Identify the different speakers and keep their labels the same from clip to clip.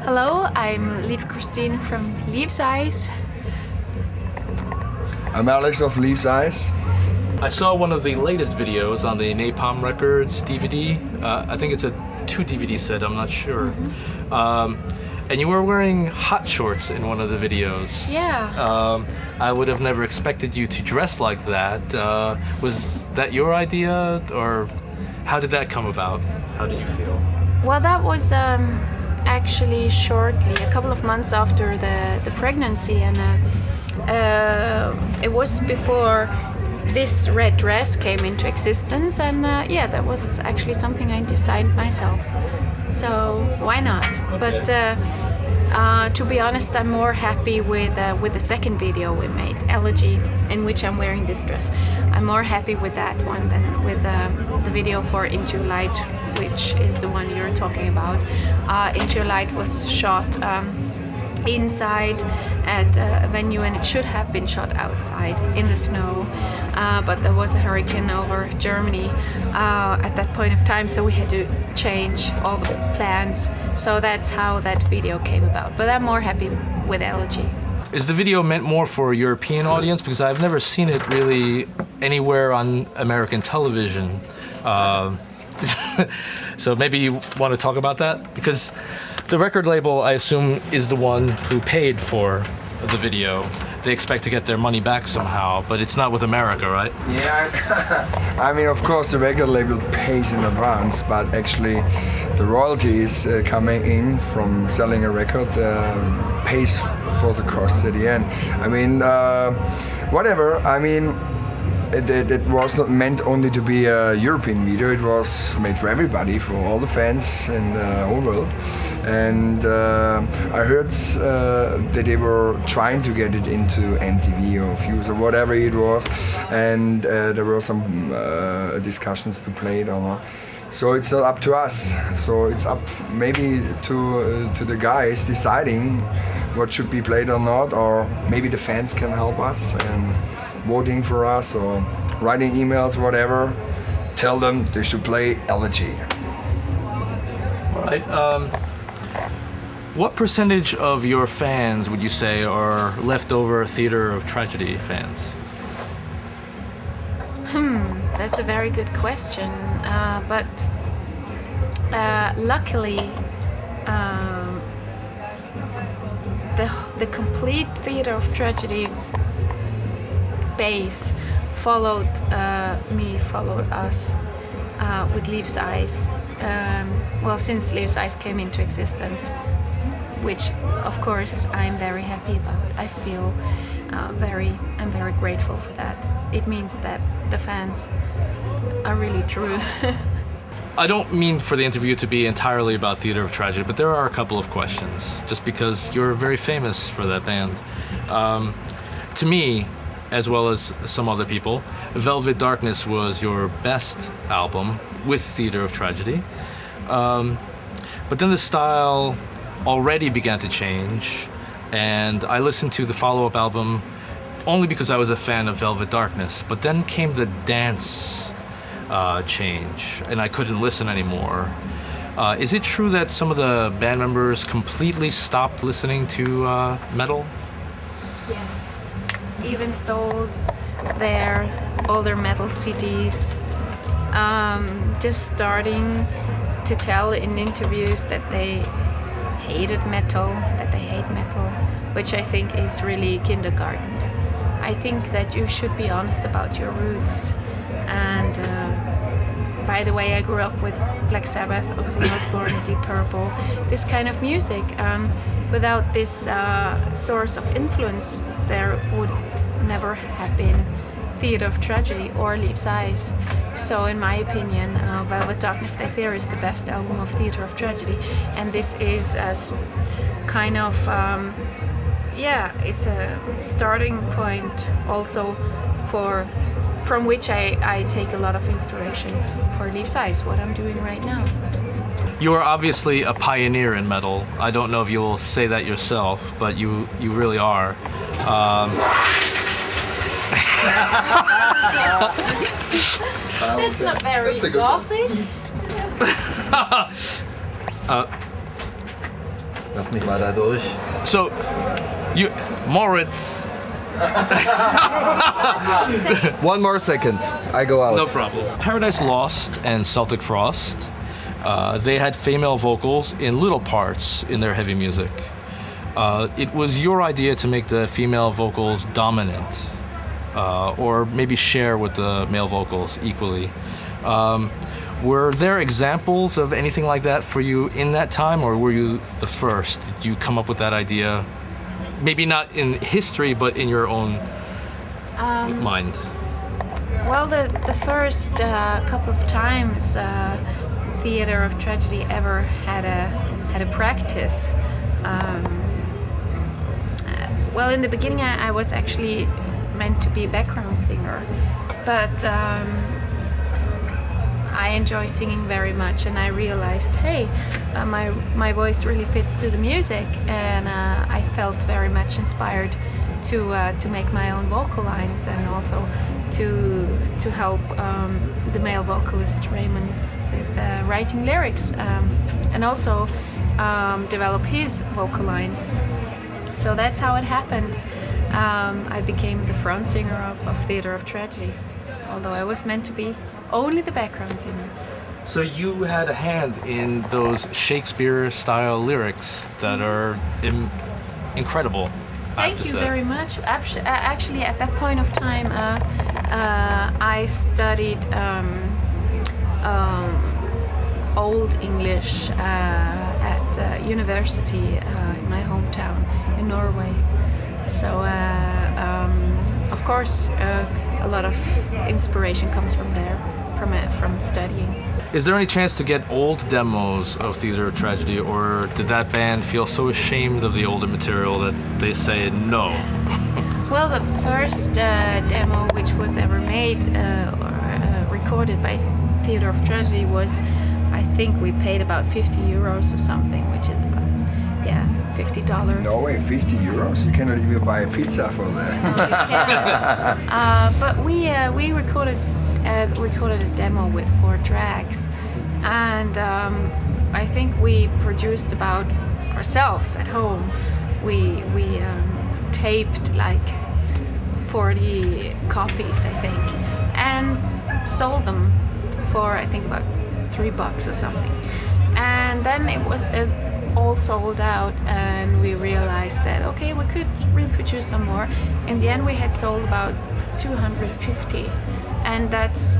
Speaker 1: Hello, I'm Kristine from Leaves Eyes.
Speaker 2: I'm Alex of Leaves Eyes.
Speaker 3: I saw one of the latest videos on the Napalm Records DVD. I think it's a 2 DVD set, I'm not sure. And you were wearing hot shorts in one of the videos.
Speaker 1: Yeah.
Speaker 3: I would have never expected you to dress like that. Was that your idea, or how did that come about? How did you feel?
Speaker 1: Well, that was actually shortly, a couple of months after the pregnancy, and it was before this red dress came into existence, and yeah, that was actually something I designed myself. So why not?
Speaker 3: Okay.
Speaker 1: But to be honest, I'm more happy with the second video we made, Elegy, in which I'm wearing this dress. I'm more happy with that one than with the video for Into Your Light, which is the one you're talking about. Into Your Light was shot inside at a venue, and it should have been shot outside in the snow, but there was a hurricane over Germany at that point of time, so we had to change all the plans. So that's how that video came about, but I'm more happy with Elegy.
Speaker 3: Is the video meant more for a European audience? Because I've never seen it really anywhere on American television. So maybe you want to talk about that? Because the record label, I assume, is the one who paid for the video. They expect to get their money back somehow, but it's not with America, right?
Speaker 2: Yeah, I mean, of course, the record label pays in advance, but actually the royalties coming in from selling a record pays for the costs at the end. I mean, whatever, I mean, it was not meant only to be a European video, it was made for everybody, for all the fans in the whole world. And I heard that they were trying to get it into MTV or Fuse or whatever it was, and there were some discussions to play it or not. So it's not up to us. So it's up maybe to the guys deciding what should be played or not, or maybe the fans can help us and voting for us or writing emails, whatever. Tell them they should play Elegy.
Speaker 3: All right. What percentage of your fans would you say are leftover Theater of Tragedy fans?
Speaker 1: That's a very good question, but luckily the complete Theater of Tragedy base followed us with Leaves Eyes. Well, since Leaves Eyes came into existence, which of course I'm very happy about. I feel I'm very grateful for that. It means that the fans are really true.
Speaker 3: I don't mean for the interview to be entirely about Theater of Tragedy, but there are a couple of questions, just because you're very famous for that band. To me, as well as some other people, Velvet Darkness was your best album with Theater of Tragedy. But then the style already began to change, and I listened to the follow-up album only because I was a fan of Velvet Darkness, but then came the dance change, and I couldn't listen anymore. Is it true that some of the band members completely stopped listening to metal?
Speaker 1: Yes. Even sold their older metal CDs, just starting to tell in interviews that they hated metal, that they hate metal, which I think is really kindergarten. I think that you should be honest about your roots. And by the way, I grew up with Black Sabbath, Ozzy Osbourne, Deep Purple, this kind of music. Without this source of influence, there would never have been Theater of Tragedy or Leaves Eyes. So in my opinion, Velvet Darkness Stay Fair is the best album of Theater of Tragedy, and this is a kind of it's a starting point also from which I take a lot of inspiration for Leaves Eyes, what I'm doing right now.
Speaker 3: You are obviously a pioneer in metal. I don't know if you'll say that yourself, but you really are.
Speaker 1: That's not very gothic.
Speaker 4: Lass mich mal da durch.
Speaker 3: So, you, Moritz.
Speaker 4: 1 more second. I go out.
Speaker 3: No problem. Paradise Lost and Celtic Frost, they had female vocals in little parts in their heavy music. It was your idea to make the female vocals dominant, or maybe share with the male vocals equally. Were there examples of anything like that for you in that time, or were you the first? Did you come up with that idea? Maybe not in history, but in your own mind.
Speaker 1: Well, the first couple of times Theater of Tragedy ever had a practice. Well, in the beginning, I was actually meant to be a background singer, but I enjoy singing very much, and I realized, hey, my voice really fits to the music, and I felt very much inspired to make my own vocal lines, and also to help the male vocalist Raymond with writing lyrics, and also develop his vocal lines. So that's how it happened. I became the front singer of Theater of Tragedy, although I was meant to be only the background singer.
Speaker 3: So you had a hand in those Shakespeare-style lyrics that are incredible.
Speaker 1: Thank you very much. Actually, at that point of time, I studied Old English at university in my hometown in Norway. So, of course, a lot of inspiration comes from there, from studying.
Speaker 3: Is there any chance to get old demos of Theater of Tragedy, or did that band feel so ashamed of the older material that they say no?
Speaker 1: Well, the first demo which was ever made or recorded by Theater of Tragedy was, I think we paid about 50 euros or something, which is about, $50.
Speaker 2: No way, 50 euros? You cannot even buy a pizza for that.
Speaker 1: No, you can't. But we recorded a demo with 4 tracks, and I think we produced about ourselves at home. We taped like 40 copies, I think, and sold them for, I think, about $3 or something. And then it was all sold out, and we realized that okay, we could reproduce some more. In the end, we had sold about 250, and that's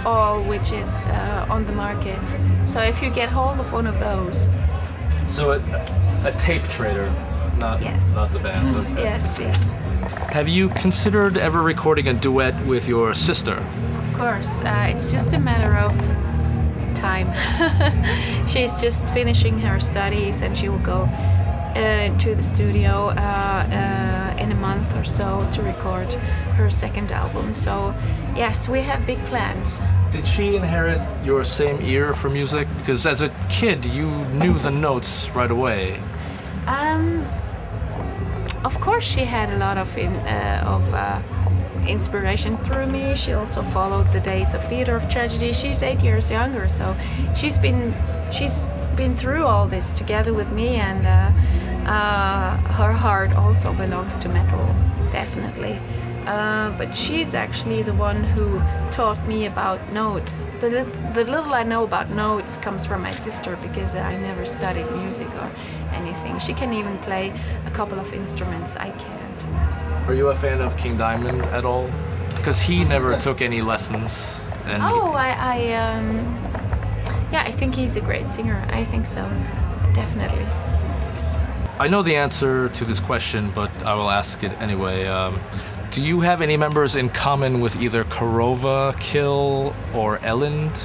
Speaker 1: all which is on the market. So if you get hold of one of those.
Speaker 3: So a tape trader, not the band. Okay.
Speaker 1: Yes.
Speaker 3: Have you considered ever recording a duet with your sister?
Speaker 1: Of course, it's just a matter of time. She's just finishing her studies, and she will go to the studio in a month or so to record her second album. So yes, we have big plans.
Speaker 3: Did she inherit your same ear for music? Because as a kid, you knew the notes right away.
Speaker 1: Of course, she had a lot of inspiration through me. She also followed the days of Theater of Tragedy. She's 8 years younger, so she's been through all this together with me, and her heart also belongs to metal, definitely. But she's actually the one who taught me about notes. The little I know about notes comes from my sister, because I never studied music or anything. She can even play a couple of instruments. I can't.
Speaker 3: Are you a fan of King Diamond at all? Because he never took any lessons. And
Speaker 1: I think he's a great singer. I think so, definitely.
Speaker 3: I know the answer to this question, but I will ask it anyway. Do you have any members in common with either Korova, Kill, or Elend?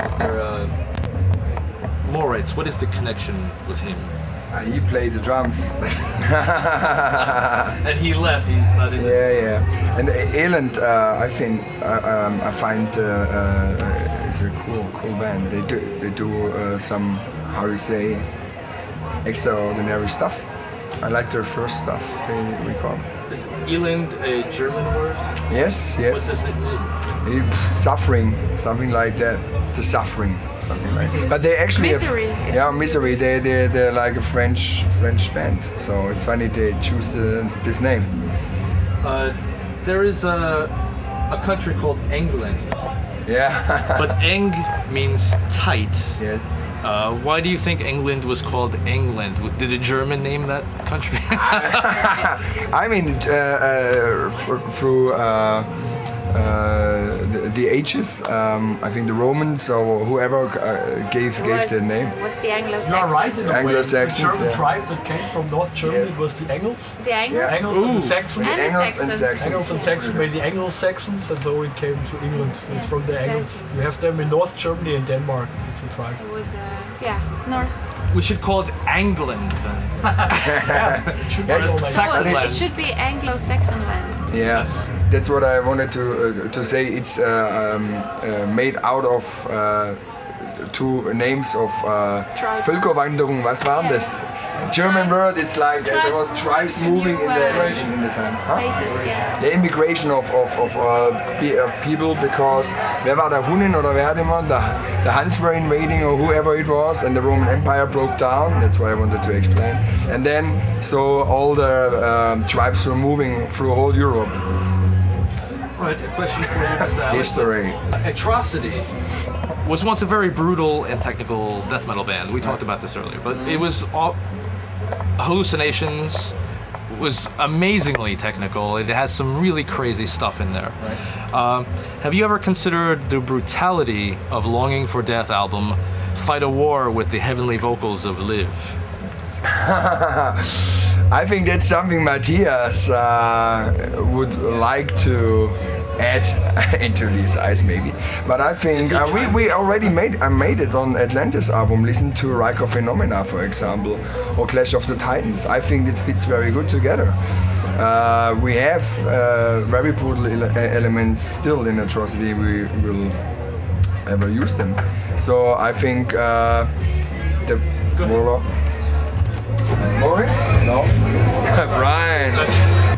Speaker 3: Is there a... Moritz, what is the connection with him?
Speaker 2: He played the drums.
Speaker 3: And he left, he's not in this.
Speaker 2: Yeah. And Elend, I find is a cool band. They do some, how you say, extraordinary stuff. I like their first stuff they record.
Speaker 3: Is Elend a German word?
Speaker 2: Yes.
Speaker 3: What does it mean?
Speaker 2: Suffering, something like that. the suffering, something like that. But they actually
Speaker 1: Misery.
Speaker 2: have,
Speaker 1: It's
Speaker 2: yeah, misery. They're like a French band. So it's funny they choose this name.
Speaker 3: There is a country called England,
Speaker 2: Yeah.
Speaker 3: but Eng means tight.
Speaker 2: Yes.
Speaker 3: Why do you think England was called England? Did a German name that country?
Speaker 2: I mean, through the ages, I think the Romans or whoever gave the name.
Speaker 1: Was the Anglo-Saxons.
Speaker 5: You are right in a way.
Speaker 2: Anglo-Saxons,
Speaker 5: The German
Speaker 2: yeah.
Speaker 5: tribe that came from North Germany
Speaker 2: Yes.
Speaker 5: was the Engels.
Speaker 1: The Angles?
Speaker 2: Yeah.
Speaker 5: Angles and the Saxons.
Speaker 1: And the
Speaker 2: Angles and
Speaker 1: Saxons.
Speaker 2: Saxons.
Speaker 5: Angles and Saxons were the Anglo-Saxons, and so it came to England. It's from the Angles.
Speaker 1: exactly.
Speaker 5: You have them in North Germany and Denmark. It's a tribe.
Speaker 1: It was, north.
Speaker 3: We should call it Angland then.
Speaker 5: It should be
Speaker 2: Yeah,
Speaker 5: all like
Speaker 3: Saxon
Speaker 1: Oh,
Speaker 3: land.
Speaker 1: it should be Anglo-Saxon land.
Speaker 2: Yeah, that's what I wanted to say. It's made out of two names of
Speaker 1: Tribes.
Speaker 2: Völkerwanderung. Was waren
Speaker 1: Yeah.
Speaker 2: das? German
Speaker 1: Tribes.
Speaker 2: word. It's like there was tribes
Speaker 1: to
Speaker 2: moving
Speaker 1: new,
Speaker 2: in the time. Huh?
Speaker 1: Places, yeah.
Speaker 2: The immigration of people, because wer war der Hunin oder wer hat immer? The Huns were invading or whoever it was, and the Roman Empire broke down. That's what I wanted to explain. And then so all the tribes were moving through whole Europe.
Speaker 3: Right, a question for you, Mr. Alex.
Speaker 2: History.
Speaker 3: Atrocity was once a very brutal and technical death metal band. We talked about this earlier, but it was all hallucinations. Was amazingly technical. It has some really crazy stuff in there. Have you ever considered the brutality of Longing for Death album fight a war with the heavenly vocals of Live?
Speaker 2: I think that's something Matthias would like to add into these eyes, maybe. But I think we already made it on Atlantis album. Listen to Riker Phenomena, for example, or Clash of the Titans. I think it fits very good together. We have very brutal elements still in Atrocity. We will ever use them. So I think the Moritz? No. Brian.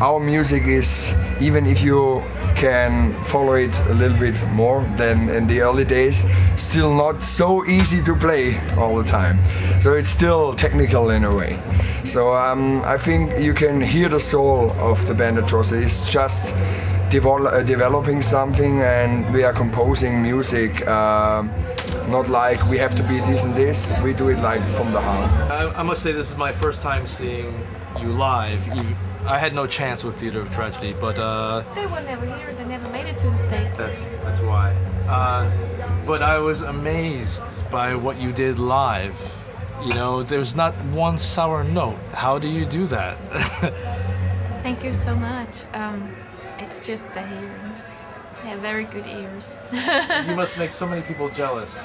Speaker 2: Our music is, even if you can follow it a little bit more than in the early days, still not so easy to play all the time. So it's still technical in a way. So I think you can hear the soul of the band Atrocity. It's just developing something, and we are composing music. Not like we have to be this and this. We do it like from the heart.
Speaker 3: I must say this is my first time seeing you live. I had no chance with Theater of Tragedy, but
Speaker 1: They were never here. They never made it to the States.
Speaker 3: that's why. But I was amazed by what you did live. You know, there's not one sour note. How do you do that?
Speaker 1: Thank you so much. It's just the hearing. I have very good ears.
Speaker 3: You must make so many people jealous.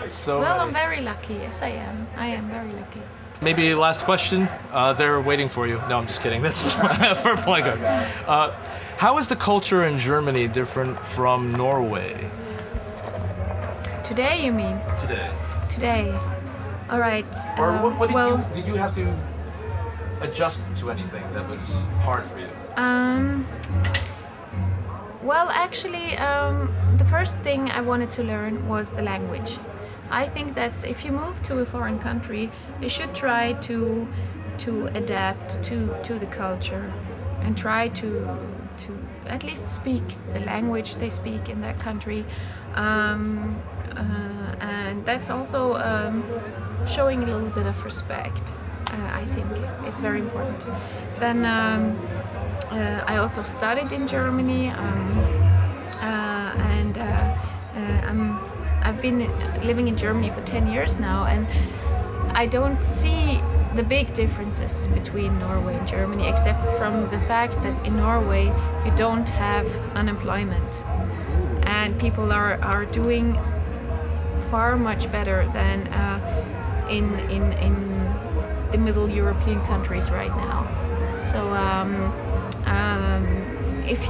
Speaker 3: So
Speaker 1: Well, I'm
Speaker 3: many.
Speaker 1: very lucky. Yes, I am. I am very lucky.
Speaker 3: Maybe last question. They're waiting for you. No, I'm just kidding. That's for Blanco. How is the culture in Germany different from Norway
Speaker 1: Today, you mean?
Speaker 3: today?
Speaker 1: Today. All right.
Speaker 3: Or what
Speaker 1: well,
Speaker 3: did you have to adjust to anything that was hard for you?
Speaker 1: Well, actually, the first thing I wanted to learn was the language. I think that if you move to a foreign country, you should try to adapt to the culture and try to at least speak the language they speak in that country. And that's also showing a little bit of respect. I think it's very important. Then I also studied in Germany, and I've been living in Germany for 10 years now, and I don't see the big differences between Norway and Germany, except from the fact that in Norway you don't have unemployment, and people are doing far much better than in the middle European countries right now. So if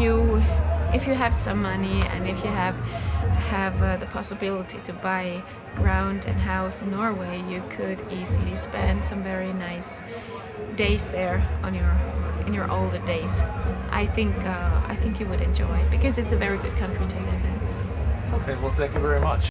Speaker 1: you have some money, and if you have the possibility to buy ground and house in Norway, you could easily spend some very nice days there in your older days. I think you would enjoy it, because it's a very good country to live in.
Speaker 3: Okay, well, thank you very much.